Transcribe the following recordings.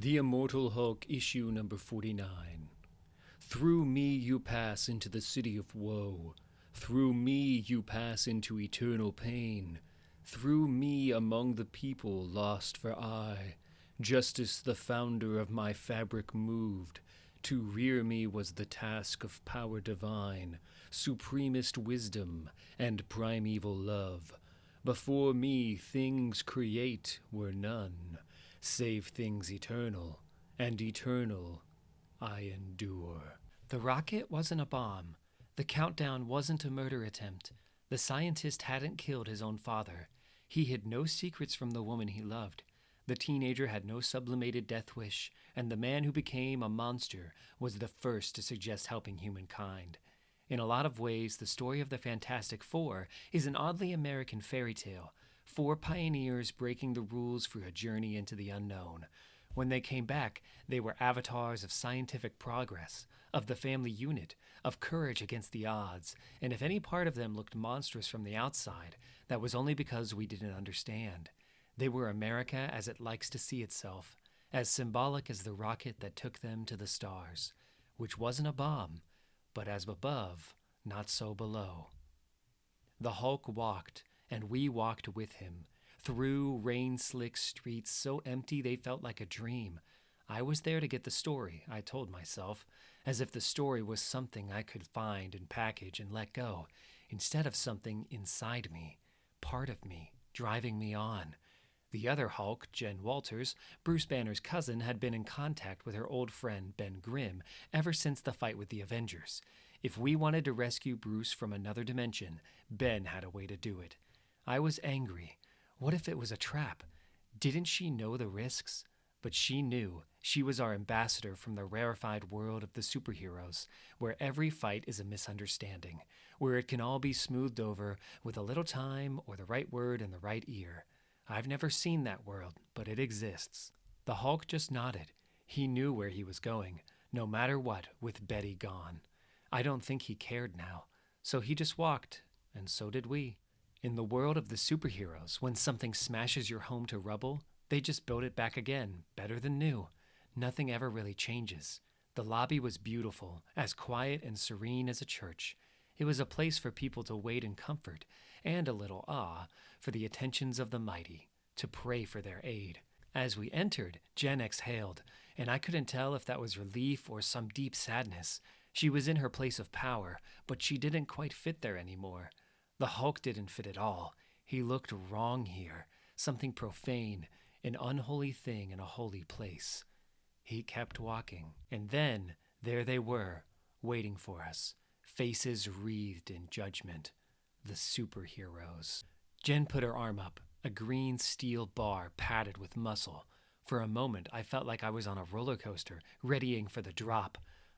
The Immortal Hulk, issue number 49. Through me you pass into the city of woe. Through me you pass into eternal pain. Through me among the people lost for aye. Justice the founder of my fabric moved. To rear me was the task of power divine, supremest wisdom, and primeval love. Before me things create were none, save things eternal, and eternal I endure. The rocket wasn't a bomb. The countdown wasn't a murder attempt. The scientist hadn't killed his own father. He hid no secrets from the woman he loved. The teenager had no sublimated death wish, and the man who became a monster was the first to suggest helping humankind. In a lot of ways, the story of the Fantastic Four is an oddly American fairy tale. Four pioneers breaking the rules for a journey into the unknown. When they came back, they were avatars of scientific progress, of the family unit, of courage against the odds, and if any part of them looked monstrous from the outside, that was only because we didn't understand. They were America as it likes to see itself, as symbolic as the rocket that took them to the stars, which wasn't a bomb, but as above, not so below. The Hulk walked, and we walked with him, through rain-slick streets so empty they felt like a dream. I was there to get the story, I told myself, as if the story was something I could find and package and let go, instead of something inside me, part of me, driving me on. The other Hulk, Jen Walters, Bruce Banner's cousin, had been in contact with her old friend Ben Grimm ever since the fight with the Avengers. If we wanted to rescue Bruce from another dimension, Ben had a way to do it. I was angry. What if it was a trap? Didn't she know the risks? But she knew. She was our ambassador from the rarefied world of the superheroes, where every fight is a misunderstanding, where it can all be smoothed over with a little time or the right word in the right ear. I've never seen that world, but it exists. The Hulk just nodded. He knew where he was going, no matter what, with Betty gone. I don't think he cared now. So he just walked, and so did we. In the world of the superheroes, when something smashes your home to rubble, they just build it back again, better than new. Nothing ever really changes. The lobby was beautiful, as quiet and serene as a church. It was a place for people to wait in comfort, and a little awe, for the attentions of the mighty, to pray for their aid. As we entered, Jen exhaled, and I couldn't tell if that was relief or some deep sadness. She was in her place of power, but she didn't quite fit there anymore. The Hulk didn't fit at all. He looked wrong here, something profane, an unholy thing in a holy place. He kept walking, and then there they were, waiting for us. Faces wreathed in judgment. The superheroes. Jen put her arm up, a green steel bar padded with muscle. For a moment, I felt like I was on a roller coaster, readying for the drop.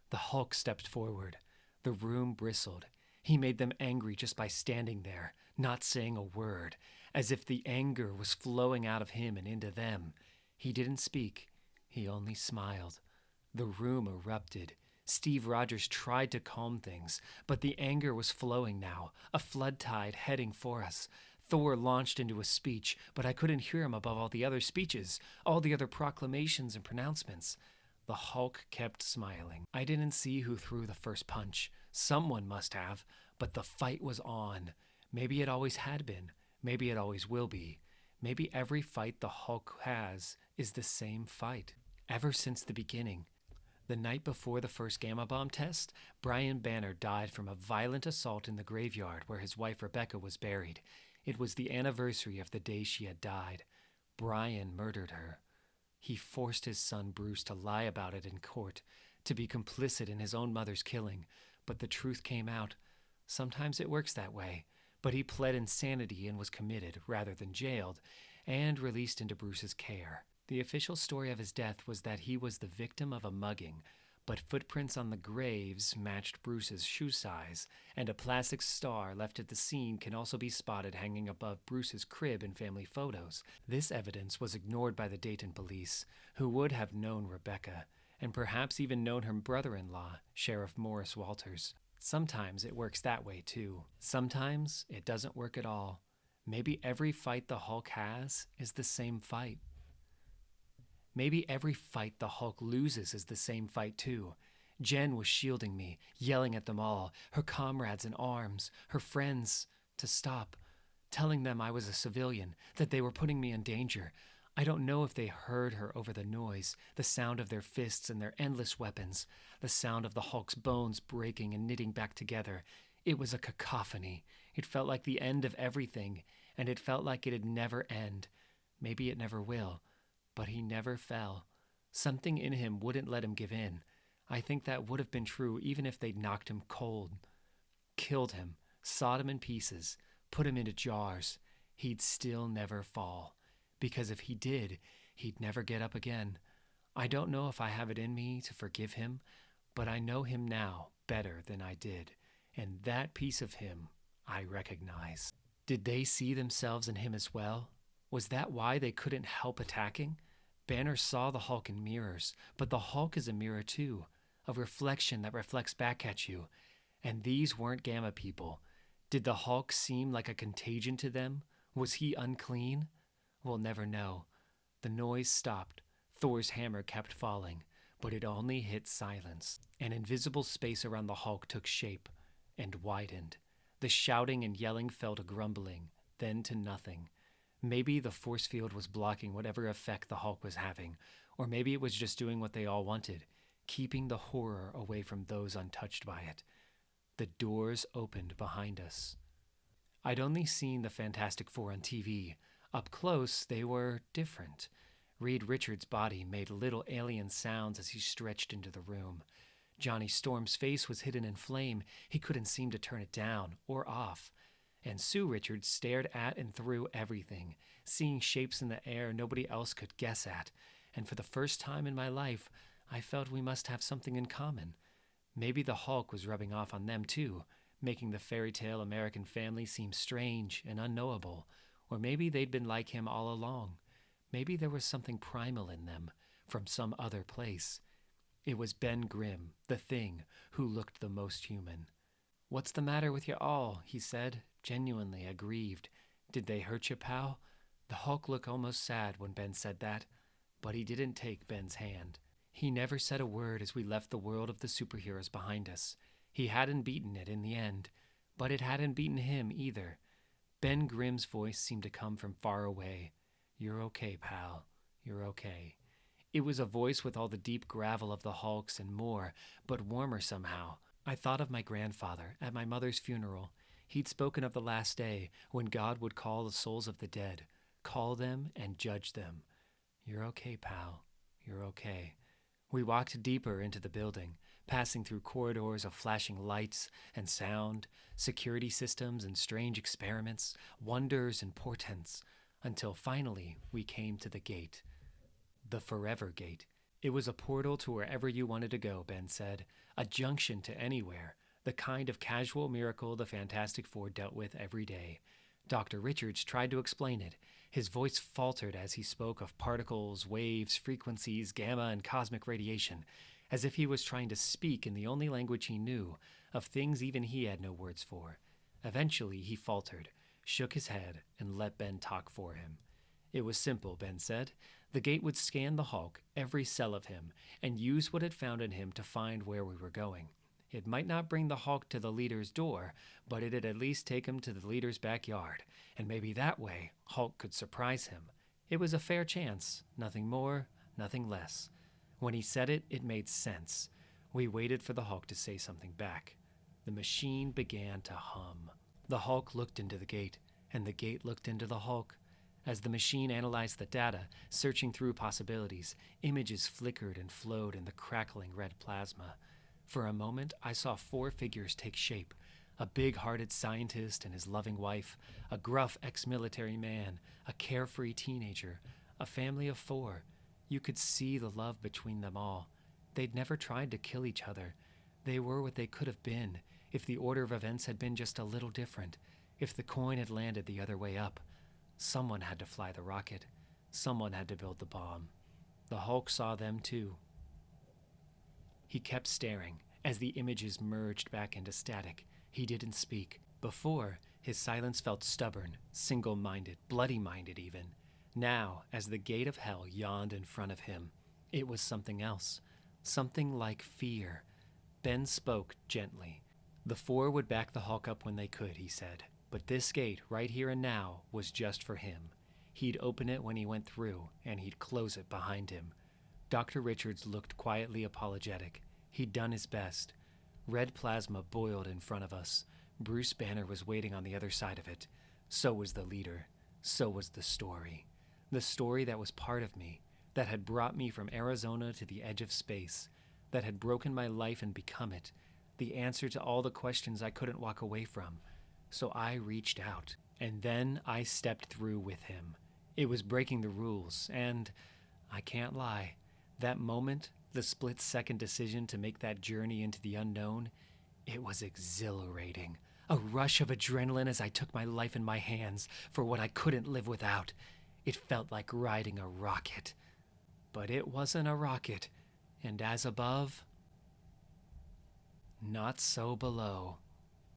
The Hulk stepped forward. The room bristled. He made them angry just by standing there, not saying a word, as if the anger was flowing out of him and into them. He didn't speak. He only smiled. The room erupted. Steve Rogers tried to calm things, but the anger was flowing now, a flood tide heading for us. Thor launched into a speech, but I couldn't hear him above all the other speeches, all the other proclamations and pronouncements. The Hulk kept smiling. I didn't see who threw the first punch. Someone must have, but the fight was on. Maybe it always had been. Maybe it always will be. Maybe every fight the Hulk has is the same fight, ever since the beginning. The night before the first gamma bomb test, Brian Banner died from a violent assault in the graveyard where his wife Rebecca was buried. It was the anniversary of the day she had died. Brian murdered her. He forced his son Bruce to lie about it in court, to be complicit in his own mother's killing, but the truth came out. Sometimes it works that way, but he pled insanity and was committed, rather than jailed, and released into Bruce's care. The official story of his death was that he was the victim of a mugging, but footprints on the graves matched Bruce's shoe size, and a plastic star left at the scene can also be spotted hanging above Bruce's crib in family photos. This evidence was ignored by the Dayton police, who would have known Rebecca, and perhaps even known her brother-in-law, Sheriff Morris Walters. Sometimes it works that way too. Sometimes it doesn't work at all. Maybe every fight the Hulk has is the same fight. Maybe every fight the Hulk loses is the same fight too. Jen was shielding me, yelling at them all, her comrades in arms, her friends, to stop, telling them I was a civilian, that they were putting me in danger. I don't know if they heard her over the noise, the sound of their fists and their endless weapons, the sound of the Hulk's bones breaking and knitting back together. It was a cacophony. It felt like the end of everything, and it felt like it'd never end. Maybe it never will, but he never fell. Something in him wouldn't let him give in. I think that would have been true even if they'd knocked him cold. Killed him, sawed him in pieces, put him into jars. He'd still never fall. Because if he did, he'd never get up again. I don't know if I have it in me to forgive him, but I know him now better than I did, and that piece of him I recognize. Did they see themselves in him as well? Was that why they couldn't help attacking? Banner saw the Hulk in mirrors, but the Hulk is a mirror too, a reflection that reflects back at you. And these weren't Gamma people. Did the Hulk seem like a contagion to them? Was he unclean? We'll never know. The noise stopped. Thor's hammer kept falling, but it only hit silence. An invisible space around the Hulk took shape and widened. The shouting and yelling fell to grumbling, then to nothing. Maybe the force field was blocking whatever effect the Hulk was having, or maybe it was just doing what they all wanted, keeping the horror away from those untouched by it. The doors opened behind us. I'd only seen the Fantastic Four on TV. Up close, they were different. Reed Richards' body made little alien sounds as he stretched into the room. Johnny Storm's face was hidden in flame. He couldn't seem to turn it down or off. And Sue Richards stared at and through everything, seeing shapes in the air nobody else could guess at. And for the first time in my life, I felt we must have something in common. Maybe the Hulk was rubbing off on them too, making the fairy tale American family seem strange and unknowable. Or maybe they'd been like him all along. Maybe there was something primal in them, from some other place. It was Ben Grimm, the Thing, who looked the most human. "What's the matter with you all?" he said, genuinely aggrieved. "Did they hurt you, pal?" The Hulk looked almost sad when Ben said that, but he didn't take Ben's hand. He never said a word as we left the world of the superheroes behind us. He hadn't beaten it in the end, but it hadn't beaten him either. Ben Grimm's voice seemed to come from far away. "You're okay, pal. You're okay." It was a voice with all the deep gravel of the Hulk's and more, but warmer somehow. I thought of my grandfather at my mother's funeral. He'd spoken of the last day when God would call the souls of the dead, call them and judge them. "You're okay, pal. You're okay." We walked deeper into the building, passing through corridors of flashing lights and sound, security systems and strange experiments, wonders and portents, until finally we came to the gate. The Forever Gate. It was a portal to wherever you wanted to go, Ben said, a junction to anywhere, the kind of casual miracle the Fantastic Four dealt with every day. Dr. Richards tried to explain it. His voice faltered as he spoke of particles, waves, frequencies, gamma, and cosmic radiation, as if he was trying to speak in the only language he knew, of things even he had no words for. Eventually, he faltered, shook his head, and let Ben talk for him. It was simple, Ben said. The gate would scan the Hulk, every cell of him, and use what it found in him to find where we were going. It might not bring the Hulk to the leader's door, but it'd at least take him to the leader's backyard, and maybe that way Hulk could surprise him. It was a fair chance, nothing more, nothing less. When he said it, it made sense. We waited for the Hulk to say something back. The machine began to hum. The Hulk looked into the gate, and the gate looked into the Hulk. As the machine analyzed the data, searching through possibilities, images flickered and flowed in the crackling red plasma. For a moment, I saw 4 figures take shape. A big-hearted scientist and his loving wife, a gruff ex-military man, a carefree teenager, a family of 4. You could see the love between them all. They'd never tried to kill each other. They were what they could have been, if the order of events had been just a little different, if the coin had landed the other way up. Someone had to fly the rocket. Someone had to build the bomb. The Hulk saw them too. He kept staring as the images merged back into static. He didn't speak. Before, his silence felt stubborn, single-minded, bloody-minded even. Now, as the gate of hell yawned in front of him, it was something else. Something like fear. Ben spoke gently. The four would back the Hulk up when they could, he said. But this gate, right here and now, was just for him. He'd open it when he went through, and he'd close it behind him. Dr. Richards looked quietly apologetic. He'd done his best. Red plasma boiled in front of us. Bruce Banner was waiting on the other side of it. So was the leader. So was the story. The story that was part of me, that had brought me from Arizona to the edge of space, that had broken my life and become it, the answer to all the questions I couldn't walk away from. So I reached out, and then I stepped through with him. It was breaking the rules, and I can't lie, that moment, the split-second decision to make that journey into the unknown, it was exhilarating. A rush of adrenaline as I took my life in my hands for what I couldn't live without. It felt like riding a rocket. But it wasn't a rocket, and as above, not so below.